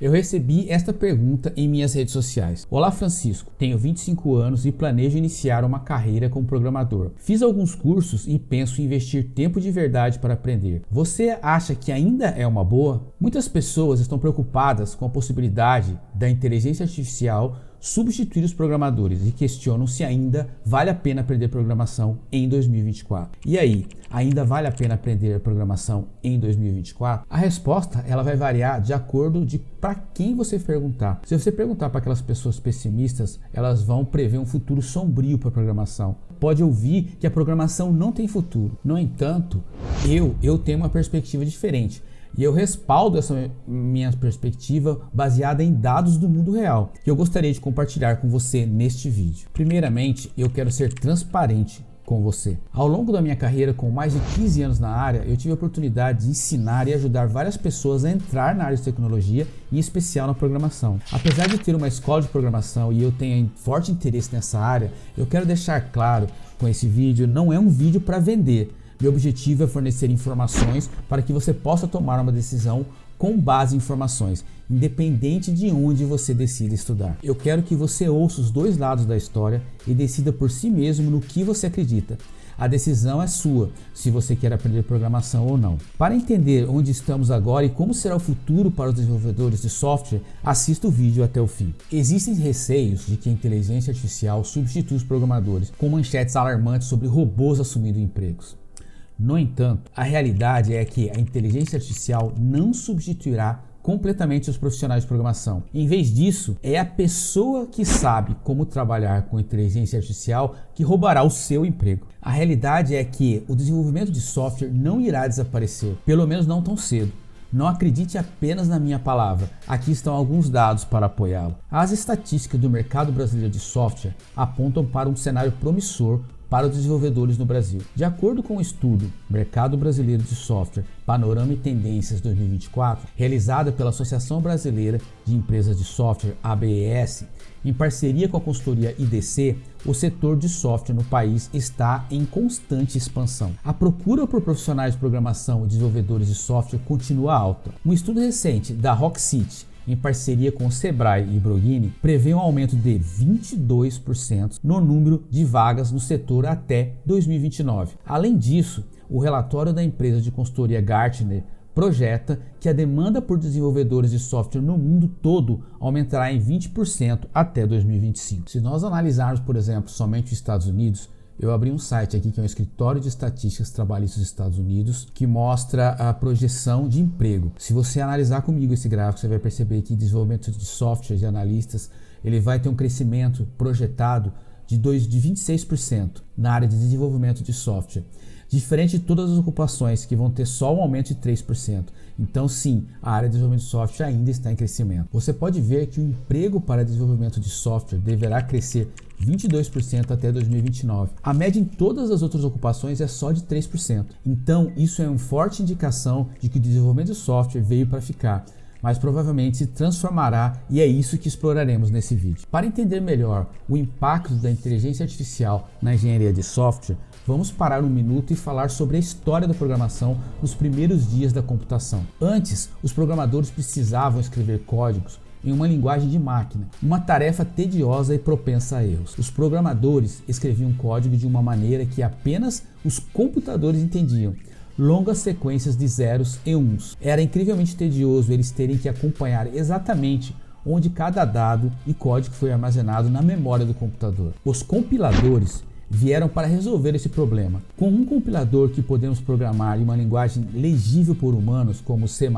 Eu recebi esta pergunta em minhas redes sociais. Olá Francisco, tenho 25 anos e planejo iniciar uma carreira como programador. Fiz alguns cursos e penso em investir tempo de verdade para aprender. Você acha que ainda é uma boa? Muitas pessoas estão preocupadas com a possibilidade da inteligência artificial substituir os programadores e questionam se ainda vale a pena aprender programação em 2024. E aí, ainda vale a pena aprender programação em 2024? A resposta ela vai variar de acordo de para quem você perguntar. Se você perguntar para aquelas pessoas pessimistas, elas vão prever um futuro sombrio para a programação. Pode ouvir que a programação não tem futuro. No entanto, eu tenho uma perspectiva diferente. E eu respaldo essa minha perspectiva baseada em dados do mundo real, que eu gostaria de compartilhar com você neste vídeo. Primeiramente, eu quero ser transparente com você. Ao longo da minha carreira, com mais de 15 anos na área, eu tive a oportunidade de ensinar e ajudar várias pessoas a entrar na área de tecnologia, em especial na programação. Apesar de ter uma escola de programação e eu tenho forte interesse nessa área, eu quero deixar claro com esse vídeo, não é um vídeo para vender. Meu objetivo é fornecer informações para que você possa tomar uma decisão com base em informações, independente de onde você decida estudar. Eu quero que você ouça os dois lados da história e decida por si mesmo no que você acredita. A decisão é sua, se você quer aprender programação ou não. Para entender onde estamos agora e como será o futuro para os desenvolvedores de software, assista o vídeo até o fim. Existem receios de que a inteligência artificial substitua os programadores, com manchetes alarmantes sobre robôs assumindo empregos. No entanto, a realidade é que a inteligência artificial não substituirá completamente os profissionais de programação. Em vez disso, é a pessoa que sabe como trabalhar com inteligência artificial que roubará o seu emprego. A realidade é que o desenvolvimento de software não irá desaparecer, pelo menos não tão cedo. Não acredite apenas na minha palavra, aqui estão alguns dados para apoiá-lo. As estatísticas do mercado brasileiro de software apontam para um cenário promissor para os desenvolvedores no Brasil. De acordo com o estudo Mercado Brasileiro de Software, Panorama e Tendências 2024, realizada pela Associação Brasileira de Empresas de Software, ABES, em parceria com a consultoria IDC, o setor de software no país está em constante expansão. A procura por profissionais de programação e desenvolvedores de software continua alta. Um estudo recente da Rockcity, em parceria com o Sebrae e Broghini, prevê um aumento de 22% no número de vagas no setor até 2029. Além disso, o relatório da empresa de consultoria Gartner projeta que a demanda por desenvolvedores de software no mundo todo aumentará em 20% até 2025. Se nós analisarmos, por exemplo, somente os Estados Unidos, eu abri um site aqui que é um escritório de estatísticas trabalhistas dos Estados Unidos que mostra a projeção de emprego. Se você analisar comigo esse gráfico, você vai perceber que desenvolvimento de software de analistas ele vai ter um crescimento projetado de 26% na área de desenvolvimento de software. Diferente de todas as ocupações que vão ter só um aumento de 3%. Então sim, a área de desenvolvimento de software ainda está em crescimento. Você pode ver que o emprego para desenvolvimento de software deverá crescer 22% até 2029. A média em todas as outras ocupações é só de 3%. Então isso é uma forte indicação de que o desenvolvimento de software veio para ficar, mas provavelmente se transformará e é isso que exploraremos nesse vídeo. Para entender melhor o impacto da inteligência artificial na engenharia de software, vamos parar um minuto e falar sobre a história da programação nos primeiros dias da computação. Antes, os programadores precisavam escrever códigos em uma linguagem de máquina, uma tarefa tediosa e propensa a erros. Os programadores escreviam código de uma maneira que apenas os computadores entendiam. Longas sequências de zeros e uns. Era incrivelmente tedioso eles terem que acompanhar exatamente onde cada dado e código foi armazenado na memória do computador. Os compiladores vieram para resolver esse problema. Com um compilador que podemos programar em uma linguagem legível por humanos, como C++,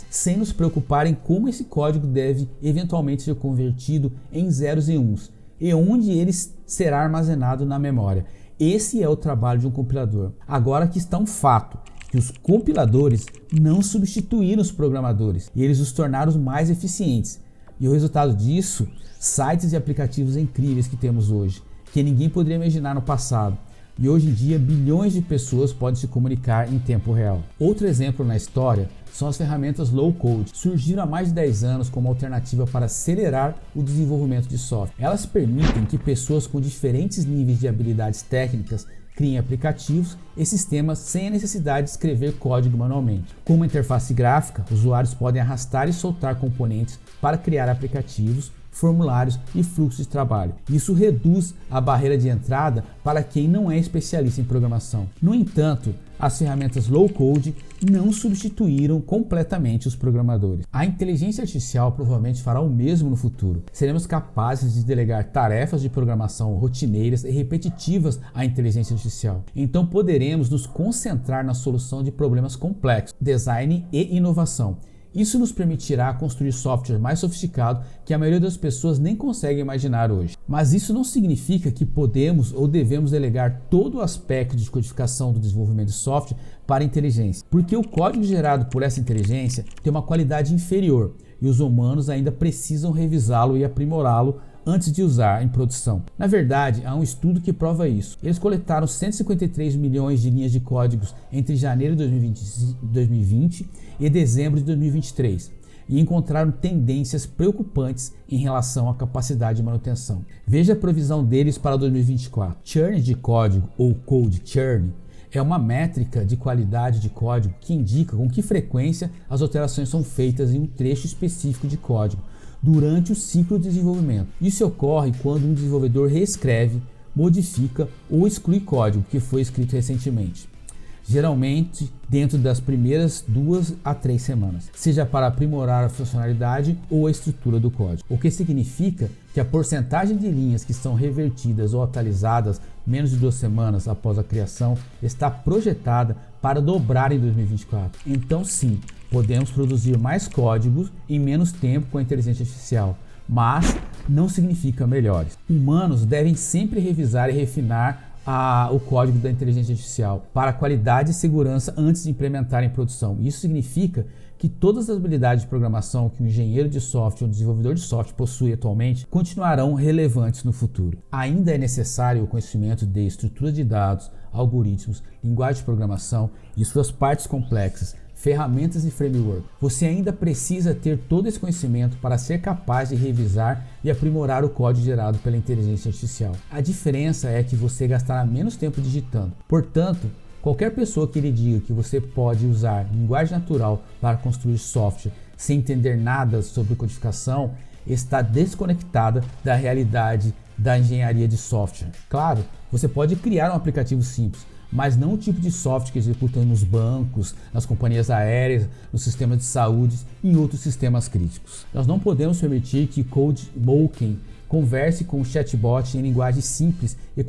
sem nos preocupar em como esse código deve eventualmente ser convertido em zeros e uns, e onde ele será armazenado na memória. Esse é o trabalho de um compilador. Agora que está um fato, que os compiladores não substituíram os programadores, e eles os tornaram mais eficientes. E o resultado disso, sites e aplicativos incríveis que temos hoje, que ninguém poderia imaginar no passado. E hoje em dia, bilhões de pessoas podem se comunicar em tempo real. Outro exemplo na história são as ferramentas low-code. Surgiram há mais de 10 anos como alternativa para acelerar o desenvolvimento de software. Elas permitem que pessoas com diferentes níveis de habilidades técnicas criem aplicativos e sistemas sem a necessidade de escrever código manualmente. Com uma interface gráfica, usuários podem arrastar e soltar componentes para criar aplicativos, formulários e fluxos de trabalho. Isso reduz a barreira de entrada para quem não é especialista em programação. No entanto, as ferramentas low-code não substituíram completamente os programadores. A inteligência artificial provavelmente fará o mesmo no futuro. Seremos capazes de delegar tarefas de programação rotineiras e repetitivas à inteligência artificial. Então poderemos nos concentrar na solução de problemas complexos, design e inovação. Isso nos permitirá construir software mais sofisticado que a maioria das pessoas nem consegue imaginar hoje. Mas isso não significa que podemos ou devemos delegar todo o aspecto de codificação do desenvolvimento de software para a inteligência, porque o código gerado por essa inteligência tem uma qualidade inferior e os humanos ainda precisam revisá-lo e aprimorá-lo antes de usar em produção. Na verdade, há um estudo que prova isso. Eles coletaram 153 milhões de linhas de códigos entre janeiro de 2020 e dezembro de 2023 e encontraram tendências preocupantes em relação à capacidade de manutenção. Veja a previsão deles para 2024. Churn de código, ou code churn, é uma métrica de qualidade de código que indica com que frequência as alterações são feitas em um trecho específico de código durante o ciclo de desenvolvimento. Isso ocorre quando um desenvolvedor reescreve, modifica ou exclui código que foi escrito recentemente, geralmente dentro das primeiras 2 a 3 semanas, seja para aprimorar a funcionalidade ou a estrutura do código. O que significa que a porcentagem de linhas que são revertidas ou atualizadas menos de 2 semanas após a criação está projetada para dobrar em 2024. Então sim, podemos produzir mais códigos em menos tempo com a inteligência artificial, mas não significa melhores. Humanos devem sempre revisar e refinar o código da inteligência artificial para qualidade e segurança antes de implementar em produção. Isso significa que todas as habilidades de programação que um engenheiro de software ou desenvolvedor de software possui atualmente continuarão relevantes no futuro. Ainda é necessário o conhecimento de estrutura de dados, algoritmos, linguagem de programação e suas partes complexas, ferramentas e framework. Você ainda precisa ter todo esse conhecimento para ser capaz de revisar e aprimorar o código gerado pela inteligência artificial. A diferença é que você gastará menos tempo digitando. Portanto, qualquer pessoa que lhe diga que você pode usar linguagem natural para construir software sem entender nada sobre codificação está desconectada da realidade da engenharia de software. Claro, você pode criar um aplicativo simples, mas não o tipo de software que executam nos bancos, nas companhias aéreas, nos sistemas de saúde e em outros sistemas críticos. Nós não podemos permitir que CodeMoken converse com o chatbot em linguagem simples e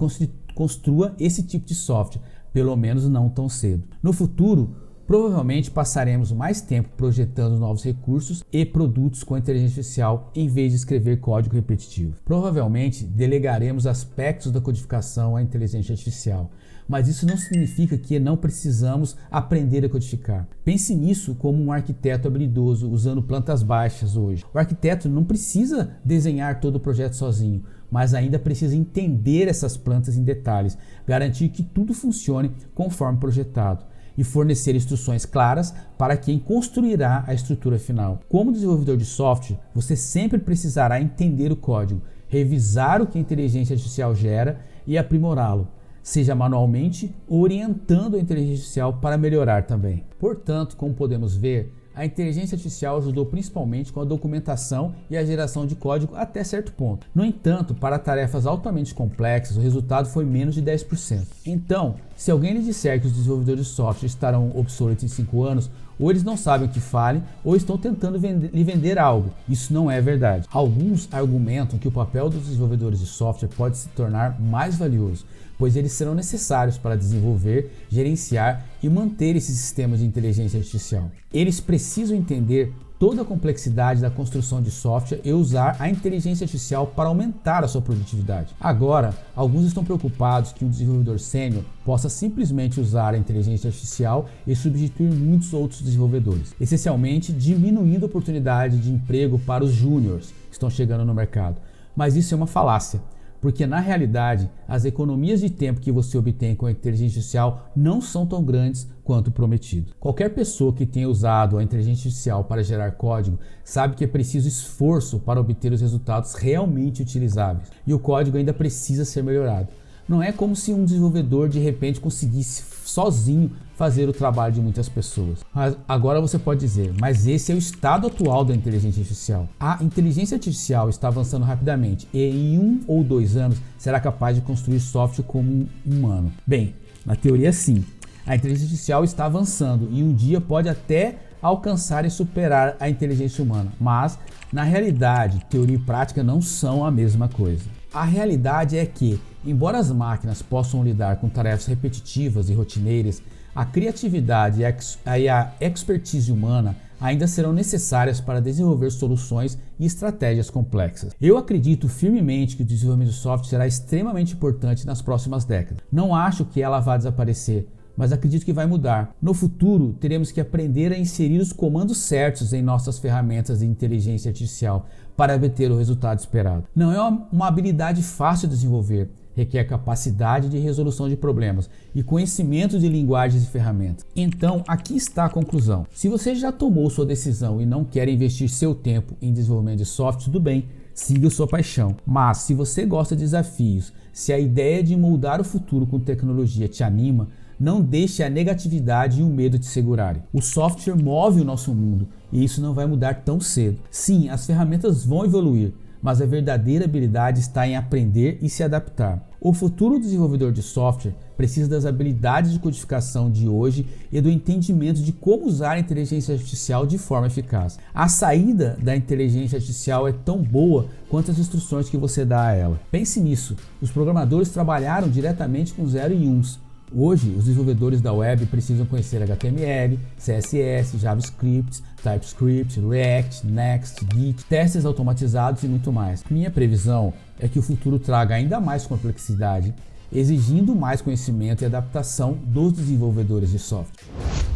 construa esse tipo de software, pelo menos não tão cedo. No futuro, provavelmente passaremos mais tempo projetando novos recursos e produtos com inteligência artificial em vez de escrever código repetitivo. Provavelmente delegaremos aspectos da codificação à inteligência artificial, mas isso não significa que não precisamos aprender a codificar. Pense nisso como um arquiteto habilidoso usando plantas baixas hoje. O arquiteto não precisa desenhar todo o projeto sozinho, mas ainda precisa entender essas plantas em detalhes, garantir que tudo funcione conforme projetado e fornecer instruções claras para quem construirá a estrutura final. Como desenvolvedor de software, você sempre precisará entender o código, revisar o que a inteligência artificial gera e aprimorá-lo, seja manualmente ou orientando a inteligência artificial para melhorar também. Portanto, como podemos ver, a inteligência artificial ajudou principalmente com a documentação e a geração de código até certo ponto. No entanto, para tarefas altamente complexas, o resultado foi menos de 10%. Então, se alguém lhe disser que os desenvolvedores de software estarão obsoletos em 5 anos, ou eles não sabem o que falem, ou estão tentando lhe vender algo. Isso não é verdade. Alguns argumentam que o papel dos desenvolvedores de software pode se tornar mais valioso, pois eles serão necessários para desenvolver, gerenciar e manter esses sistemas de inteligência artificial. Eles precisam entender toda a complexidade da construção de software e usar a inteligência artificial para aumentar a sua produtividade. Agora, alguns estão preocupados que um desenvolvedor sênior possa simplesmente usar a inteligência artificial e substituir muitos outros desenvolvedores, essencialmente diminuindo a oportunidade de emprego para os júniores que estão chegando no mercado. Mas isso é uma falácia, porque na realidade as economias de tempo que você obtém com a inteligência artificial não são tão grandes quanto prometido. Qualquer pessoa que tenha usado a inteligência artificial para gerar código sabe que é preciso esforço para obter os resultados realmente utilizáveis, e o código ainda precisa ser melhorado. Não é como se um desenvolvedor de repente conseguisse sozinho fazer o trabalho de muitas pessoas. Mas agora você pode dizer, mas esse é o estado atual da inteligência artificial. A inteligência artificial está avançando rapidamente e em 1 ou 2 anos será capaz de construir software como um humano. Bem, na teoria sim, a inteligência artificial está avançando e um dia pode até alcançar e superar a inteligência humana, mas na realidade, teoria e prática não são a mesma coisa. A realidade é que, embora as máquinas possam lidar com tarefas repetitivas e rotineiras, a criatividade e a expertise humana ainda serão necessárias para desenvolver soluções e estratégias complexas. Eu acredito firmemente que o desenvolvimento de software será extremamente importante nas próximas décadas. Não acho que ela vá desaparecer, mas acredito que vai mudar. No futuro, teremos que aprender a inserir os comandos certos em nossas ferramentas de inteligência artificial para obter o resultado esperado. Não é uma habilidade fácil de desenvolver, requer capacidade de resolução de problemas e conhecimento de linguagens e ferramentas. Então, aqui está a conclusão. Se você já tomou sua decisão e não quer investir seu tempo em desenvolvimento de software, tudo bem, siga sua paixão. Mas se você gosta de desafios, se a ideia de moldar o futuro com tecnologia te anima, não deixe a negatividade e o medo te segurarem. O software move o nosso mundo e isso não vai mudar tão cedo. Sim, as ferramentas vão evoluir, mas a verdadeira habilidade está em aprender e se adaptar. O futuro desenvolvedor de software precisa das habilidades de codificação de hoje e do entendimento de como usar a inteligência artificial de forma eficaz. A saída da inteligência artificial é tão boa quanto as instruções que você dá a ela. Pense nisso, os programadores trabalharam diretamente com 0 e 1s. Hoje, os desenvolvedores da web precisam conhecer HTML, CSS, JavaScript, TypeScript, React, Next, Git, testes automatizados e muito mais. Minha previsão é que o futuro traga ainda mais complexidade, exigindo mais conhecimento e adaptação dos desenvolvedores de software.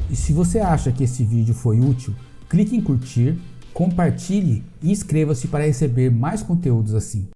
E se você acha que esse vídeo foi útil, clique em curtir, compartilhe e inscreva-se para receber mais conteúdos assim.